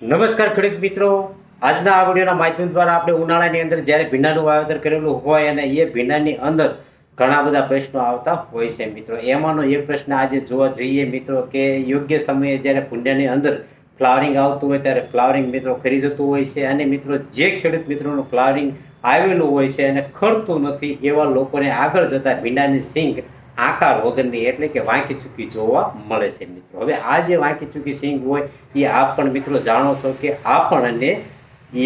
નમસ્કાર ખેડૂત મિત્રો, આજના આ વિડીયોના માધ્યમ દ્વારા આપણે ઉનાળાની અંદર જ્યારે ભીંડાનું વાવેતર કરેલું હોય અને એ ભીંડાની અંદર ઘણા બધા પ્રશ્નો આવતા હોય છે મિત્રો. એમાંનો એક પ્રશ્ન આજે જોવા જઈએ મિત્રો કે યોગ્ય સમયે જ્યારે ભીંડાની અંદર ફ્લાવરિંગ આવતું હોય ત્યારે ફ્લાવરિંગ મિત્રો ખરી જતું હોય છે અને મિત્રો જે ખેડૂત મિત્રોનું ફ્લાવરિંગ આવેલું હોય છે અને ખરતું નથી એવા લોકોને આગળ જતા ભીંડાની સિંગ આકાર વગરની એટલે કે વાંકી ચૂકી જોવા મળે છે મિત્રો. હવે આ જે વાંકી ચૂકી સિંગ હોય એ આપ પણ મિત્રો જાણો છો કે આપણને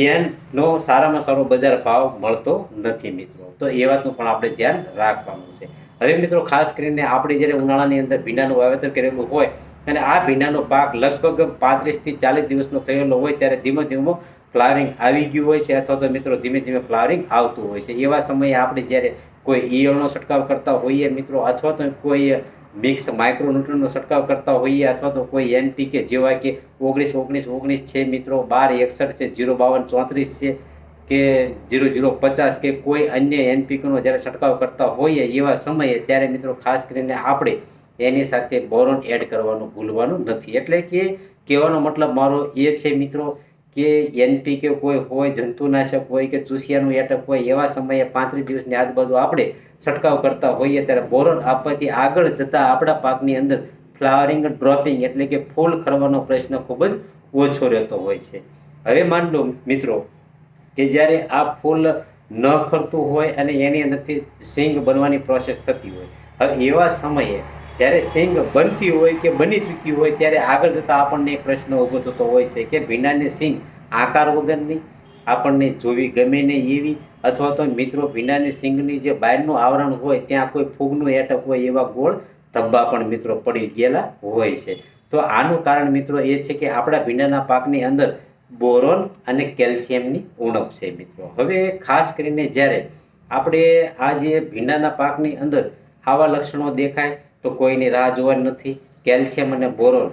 એનો સારામાં સારો બજાર ભાવ મળતો નથી મિત્રો. તો એ વાતનું પણ આપણે ધ્યાન રાખવાનું છે. હવે મિત્રો ખાસ કરીને આપણે જ્યારે ઉનાળાની અંદર ભીંડાનું વાવેતર કરેલું હોય અને આ ભીંડાનો પાક લગભગ 35 થી 40 દિવસનો થયેલો હોય ત્યારે ધીમે ધીમે ફ્લાવરિંગ આવી ગયું હોય છે અથવા તો મિત્રો ધીમે ધીમે ફ્લાવરિંગ આવતું હોય છે. એવા સમયે આપણે જ્યારે કોઈ ઈયળનો છંટકાવ કરતા હોઈએ મિત્રો અથવા તો કોઈ મિક્સ માઇક્રોન્યુટ્રનનો છંટકાવ કરતા હોઈએ અથવા તો કોઈ એનપીકે જેવા કે 19-19-19 છે મિત્રો, 12-61 છે, 0-52-34 છે કે 00-50 કે કોઈ અન્ય એનપીકેનો જ્યારે છંટકાવ કરતા હોઈએ એવા સમયે ત્યારે મિત્રો ખાસ કરીને આપણે એની સાથે બોરોન એડ કરવાનું ભૂલવાનું નથી. એટલે કે કહેવાનો મતલબ મારો એ છે મિત્રો કે એનપીકે કોઈ હોય, જંતુનાશક હોય કે ચૂસિયાનું એટક હોય એવા સમયે 35 દિવસની આજુબાજુ આપણે છંટકાવ કરતા હોઈએ ત્યારે બોરોન આપવાથી આગળ જતા આપણા પાકની અંદર ફ્લાવરિંગ ડ્રોપિંગ એટલે કે ફૂલ ખરવાનો પ્રશ્ન ખૂબ જ ઓછો રહેતો હોય છે. હવે માન લો મિત્રો કે જ્યારે આ ફૂલ ન ખરતું હોય અને એની અંદરથી સિંગ બનવાની પ્રોસેસ થતી હોય, હવે એવા સમયે જ્યારે સિંગ બનતી હોય કે બની ચૂકી હોય ત્યારે આગળ જતાં આપણને એક પ્રશ્ન ઊભો થતો હોય છે કે ભીંડાની સિંગ આકાર વગરની આપણને જોવી ગમે નહીં એવી અથવા તો મિત્રો ભીંડાની સિંગની જે બહારનું આવરણ હોય ત્યાં કોઈ ફૂગનું એટક હોય એવા ગોળ ધબ્બા પણ મિત્રો પડી ગયેલા હોય છે. તો આનું કારણ મિત્રો એ છે કે આપણા ભીંડાના પાકની અંદર બોરોન અને કેલ્શિયમની ઉણપ છે મિત્રો. હવે ખાસ કરીને જ્યારે આપણે આ જે ભીંડાના પાકની અંદર આવા લક્ષણો દેખાય તો કોઈની રાહ જોવાની નથી. કેલ્શિયમ અને બોરોન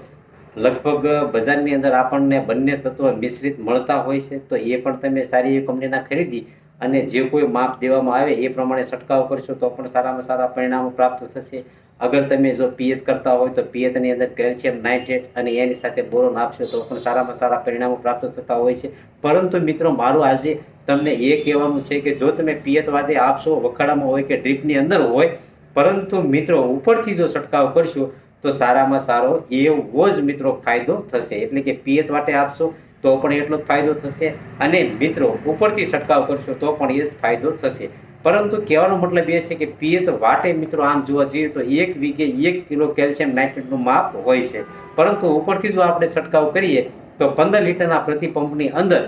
લગભગ બજારની અંદર આપણને બંને તત્વો મિશ્રિત મળતા હોય છે. તો એ પણ તમે સારી એવી કંપનીના ખરીદી અને જે કોઈ માપ દેવામાં આવે એ પ્રમાણે છંટકાવ કરશો તો પણ સારામાં સારા પરિણામો પ્રાપ્ત થશે. અગર તમે જો પિયત કરતા હોય તો પિયતની અંદર કેલ્શિયમ નાઇટ્રેટ અને એની સાથે બોરોન આપશો તો પણ સારામાં સારા પરિણામો પ્રાપ્ત થતા હોય છે. પરંતુ મિત્રો મારું આજે તમને એ કહેવાનું છે કે જો તમે પિયતવાદે આપશો, વખાડામાં હોય કે ડ્રીપની અંદર હોય, પરંતુ મિત્રો ઉપરથી જો છંટકાવ કરશો તો સારામાં સારો એવો જ મિત્રો ફાયદો થશે. એટલે કે પિયત વાટે આપશો તો પણ એટલો જ ફાયદો થશે અને મિત્રો ઉપરથી છંટકાવ કરશો તો પણ એ જ ફાયદો થશે. પરંતુ કહેવાનો મતલબ એ છે કે પિયત વાટે મિત્રો આમ જોવા જઈએ તો 1 વીઘે 1 કિલો કેલ્શિયમ નાઇટ્રેટનું માપ હોય છે, પરંતુ ઉપરથી જો આપણે છંટકાવ કરીએ તો 15 લીટરના પ્રતિ પંપની અંદર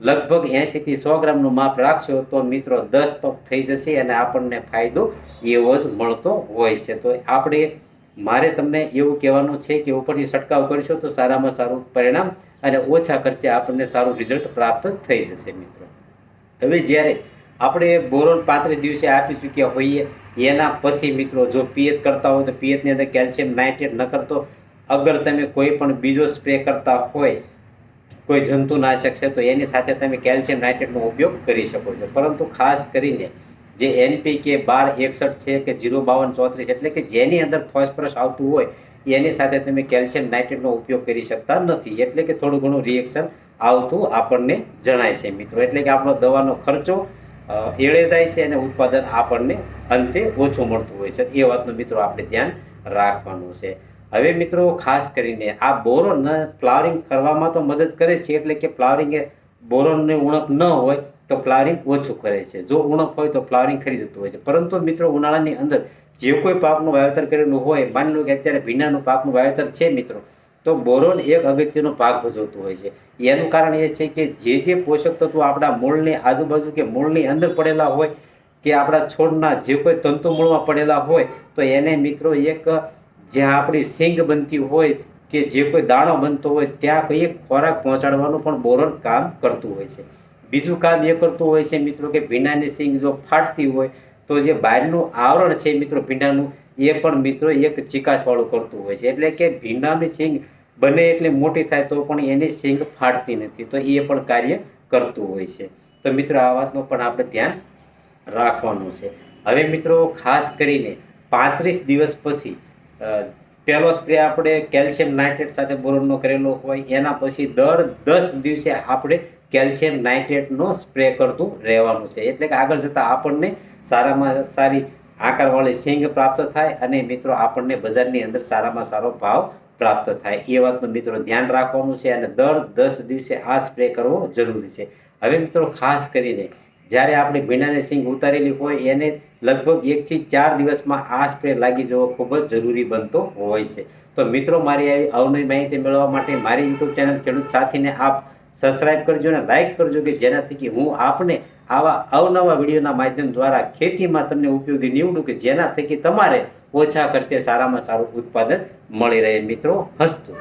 લગભગ 80 થી 100 ગ્રામનું માપ રાખશો તો મિત્રો 10 પંપ થઈ જશે અને આપણને ફાયદો એવો જ મળતો હોય છે. તો આપણે મારે તમને એવું કહેવાનું છે કે ઉપરથી છંટકાવ કરશો તો સારામાં સારું પરિણામ અને ઓછા ખર્ચે આપણને સારું રિઝલ્ટ પ્રાપ્ત થઈ જશે મિત્રો. હવે જ્યારે આપણે બોરોન 35 દિવસે આપી ચૂક્યા હોઈએ એના પછી મિત્રો જો પિયત કરતા હોય તો પિયતની અંદર કેલ્શિયમ નાઇટ્રેટ ન કરતો અગર તમે કોઈ પણ બીજો સ્પ્રે કરતા હોય, કોઈ જંતુનાશક છે તો એની સાથે તમે કેલ્શિયમ નાઇટ્રેટનો ઉપયોગ કરી શકો છો. પરંતુ ખાસ કરીને જે એનપીકે 12-61 છે કે 0-52-34 એટલે કે જેની અંદર ફોસ્ફરસ આવતું હોય એની સાથે તમે કેલ્શિયમ નાઇટ્રેટનો ઉપયોગ કરી શકતા નથી. એટલે કે થોડું ઘણું રિએક્શન આવતું આપણને જણાય છે મિત્રો. એટલે કે આપણો દવાનો ખર્ચો એળે જાય છે અને ઉત્પાદન આપણને અંતે ઓછું મળતું હોય છે. એ વાતનું મિત્રો આપણે ધ્યાન રાખવાનું છે. હવે મિત્રો ખાસ કરીને આ બોરોન ફ્લાવરિંગ કરવામાં તો મદદ કરે છે. એટલે કે ફ્લાવરિંગ બોરોનની ઉણપ ન હોય તો ફ્લાવરિંગ ઓછું કરે છે, જો ઉણપ હોય તો ફ્લાવરિંગ ખરી જતું હોય છે. પરંતુ મિત્રો ઉનાળાની અંદર જે કોઈ પાકનું વાવેતર કરેલું હોય, માની લો કે અત્યારે ભીંડાનું પાકનું વાવેતર છે મિત્રો, તો બોરોન એક અગત્યનો ભાગ ભજવતું હોય છે. એનું કારણ એ છે કે જે પોષક તત્વો આપણા મૂળની આજુબાજુ કે મૂળની અંદર પડેલા હોય કે આપણા છોડના જે કોઈ તંતુમૂળમાં પડેલા હોય તો એને મિત્રો એક જ્યાં આપણી સિંગ બનતી હોય કે જે કોઈ દાણો બનતો હોય ત્યાં કંઈ ખોરાક પહોંચાડવાનું પણ બોરોન કામ કરતું હોય છે. બીજું કામ એ કરતું હોય છે મિત્રો કે ભીંડાની સિંગ જો ફાટતી હોય તો જે બહારનું આવરણ છે મિત્રો ભીંડાનું એ પણ મિત્રો એક ચીકાશવાળું કરતું હોય છે. એટલે કે ભીંડાની સિંગ બને એટલે મોટી થાય તો પણ એની સિંગ ફાટતી નથી, તો એ પણ કાર્ય કરતું હોય છે. તો મિત્રો આ વાતનું પણ આપણે ધ્યાન રાખવાનું છે. હવે મિત્રો ખાસ કરીને 35 દિવસ પછી પહેલો સ્પ્રે આપણે કેલ્શિયમ નાઇટ્રેટ સાથે બોરોનનો કરેલો હોય, એના પછી દર 10 દિવસે આપણે કેલ્શિયમ નાઇટ્રેટનો સ્પ્રે કરતું રહેવાનું છે. એટલે કે આગળ જતાં આપણને સારામાં સારી આકારવાળી સિંગ પ્રાપ્ત થાય અને મિત્રો આપણને બજારની અંદર સારામાં સારો ભાવ પ્રાપ્ત થાય. એ વાતનું મિત્રો ધ્યાન રાખવાનું છે અને દર 10 દિવસે આ સ્પ્રે કરવો જરૂરી છે. હવે મિત્રો ખાસ કરીને જ્યારે આપણે ભીંડાની સિંગ ઉતારેલી હોય એને લગભગ 1 થી 4 દિવસમાં આ સ્પ્રે લાગી જવો ખૂબ જ જરૂરી બનતો હોય છે. તો મિત્રો મારી આવી અવનવી માહિતી મેળવવા માટે મારી યુટ્યુબ ચેનલ ખેડૂત સાથીને આપ સબસ્ક્રાઇબ કરજો અને લાઇક કરજો કે જેનાથી કે હું આપને આવા અવનવા વિડીયોના માધ્યમ દ્વારા ખેતીમાં તમને ઉપયોગી નીવડું કે જેના થકી તમારે ઓછા ખર્ચે સારામાં સારું ઉત્પાદન મળી રહે. મિત્રો હસતું